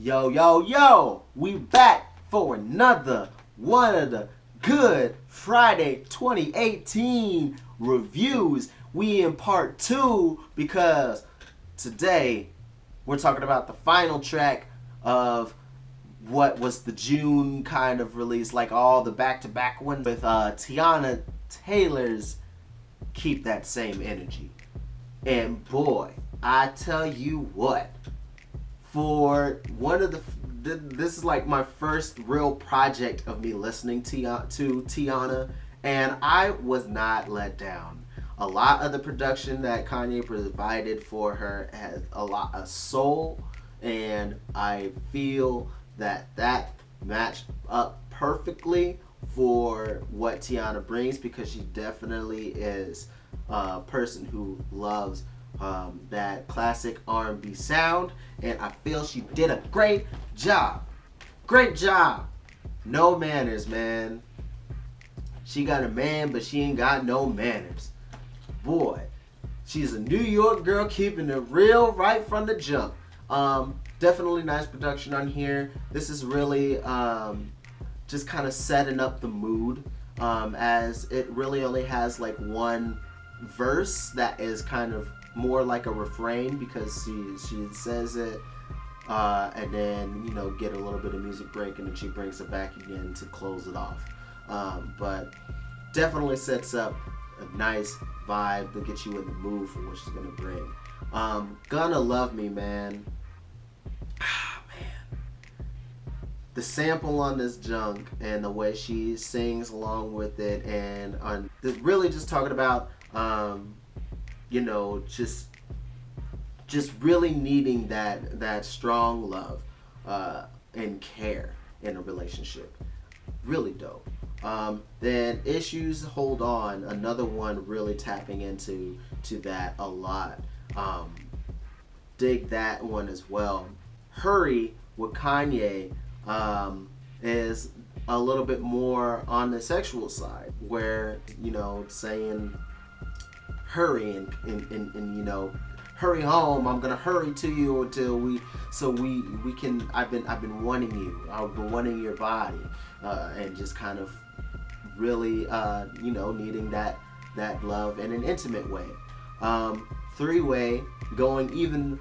Yo, yo, yo! We back for another one of the good Friday 2018 reviews. We in part 2 because today we're talking about the final track of what was the June kind of release, like all the back-to-back ones with Teyana Taylor's Keep That Same Energy. And boy, I tell you what, for one of this is like my first real project of me listening to Teyana, and I was not let down. A lot of the production that Kanye provided for her has a lot of soul, and I feel that matched up perfectly for what Teyana brings, because she definitely is a person who loves that classic R&B sound, and I feel she did a great job. Great job. No manners, man. She got a man, but she ain't got no manners. Boy, she's a New York girl, keeping it real right from the jump. Definitely nice production on here. This is really just kind of setting up the mood, as it really only has like one verse that is kind of more like a refrain, because she says it and then, you know, get a little bit of music break, and then she brings it back again to close it off. But definitely sets up a nice vibe to get you in the mood for what she's gonna bring. Gonna Love Me, man. The sample on this junk and the way she sings along with it, and really just talking about you know, just really needing that strong love and care in a relationship. Really dope. Then Issues, Hold On, another one really tapping into that a lot. Dig that one as well. Hurry with Kanye is a little bit more on the sexual side, where, you know, saying hurry and you know, hurry home, I'm gonna hurry to you until we can, I've been wanting you, I've been wanting your body, and just kind of really you know, needing that love in an intimate way. Three-way, going even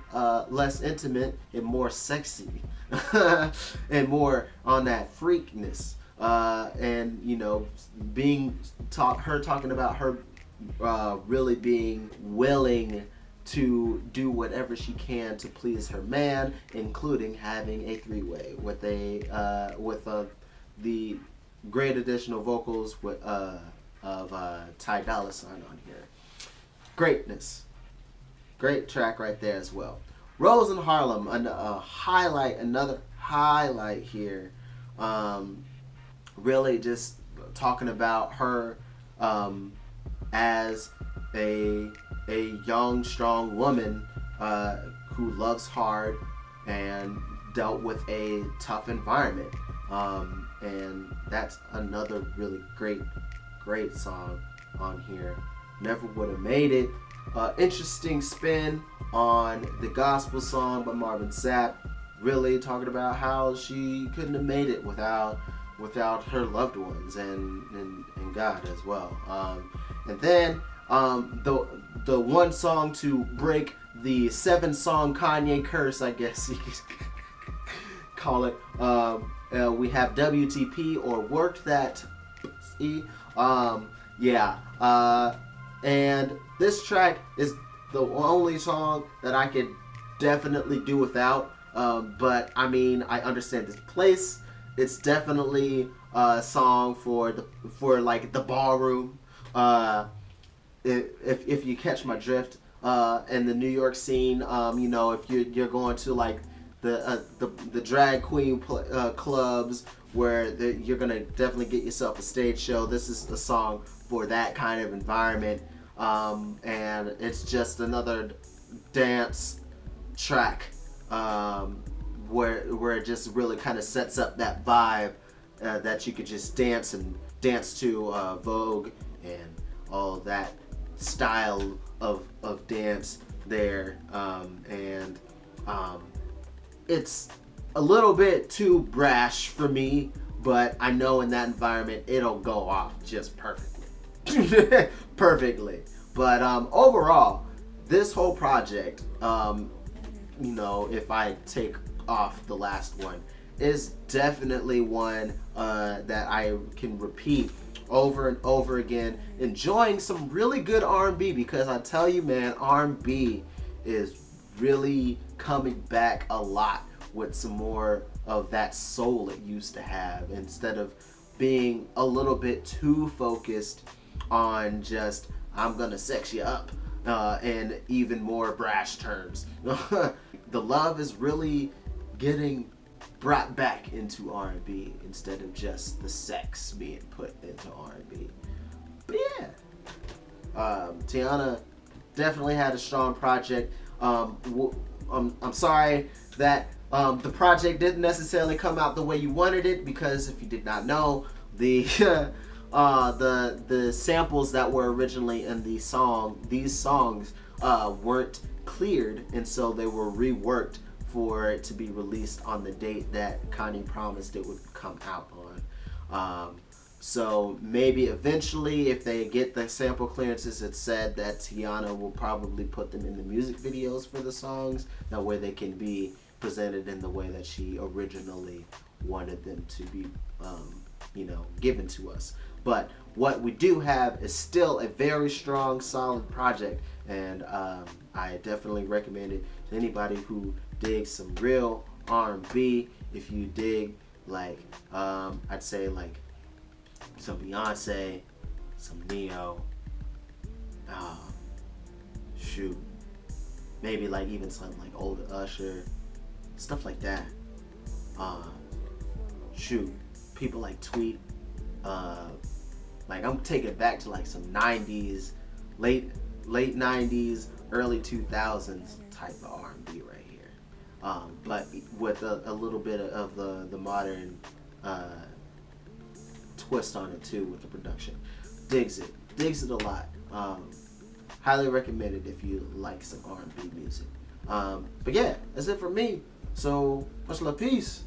less intimate and more sexy and more on that freakness, and, you know, her talking about her really being willing to do whatever she can to please her man, including having a three-way with the great additional vocals of Ty Dolla $ign on here. Greatness. Great track right there as well. Rose in Harlem, another highlight here. Really just talking about her as a young, strong woman who loves hard and dealt with a tough environment. And that's another really great song on here. Never Would Have Made It. Interesting spin on the gospel song by Marvin Sapp, really talking about how she couldn't have made it without her loved ones and God as well. And then the one song to break the 7-song Kanye curse, I guess you could call it. We have WTP, or Work That E. And this track is the only song that I could definitely do without. But I mean, I understand this place. It's definitely a song for like the ballroom. If you catch my drift, in the New York scene, you know, if you're going to like the drag queen clubs where you're gonna definitely get yourself a stage show, this is a song for that kind of environment. And it's just another dance track, where it just really kind of sets up that vibe that you could just dance to Vogue and all that style of dance there. And it's a little bit too brash for me, but I know in that environment it'll go off just perfectly. Perfectly. But overall, this whole project, you know, if I take off the last one, is definitely one that I can repeat over and over again, enjoying some really good R&B, because I tell you, man, R&B is really coming back a lot with some more of that soul it used to have, instead of being a little bit too focused on just I'm gonna sex you up in even more brash terms. The love is really getting brought back into R&B instead of just the sex being put into R&B. But yeah, Teyana definitely had a strong project. I'm sorry that the project didn't necessarily come out the way you wanted it, because if you did not know, the the samples that were originally in these songs weren't cleared, and so they were reworked for it to be released on the date that Kanye promised it would come out on. So maybe eventually, if they get the sample clearances, it's said that Teyana will probably put them in the music videos for the songs. That way they can be presented in the way that she originally wanted them to be, you know, given to us. But what we do have is still a very strong, solid project, and I definitely recommend it to anybody who digs some real R&B. If you dig, like, I'd say like some Beyonce, some Neo, shoot, maybe like even something like old Usher, stuff like that. Shoot, people like Tweet. Like, I'm taking it back to like some 90s, late 90s, early 2000s type of R&B right here. But with a little bit of the modern twist on it too with the production. Digs it a lot. Highly recommend it if you like some R&B music. But yeah, that's it for me. So much love, peace.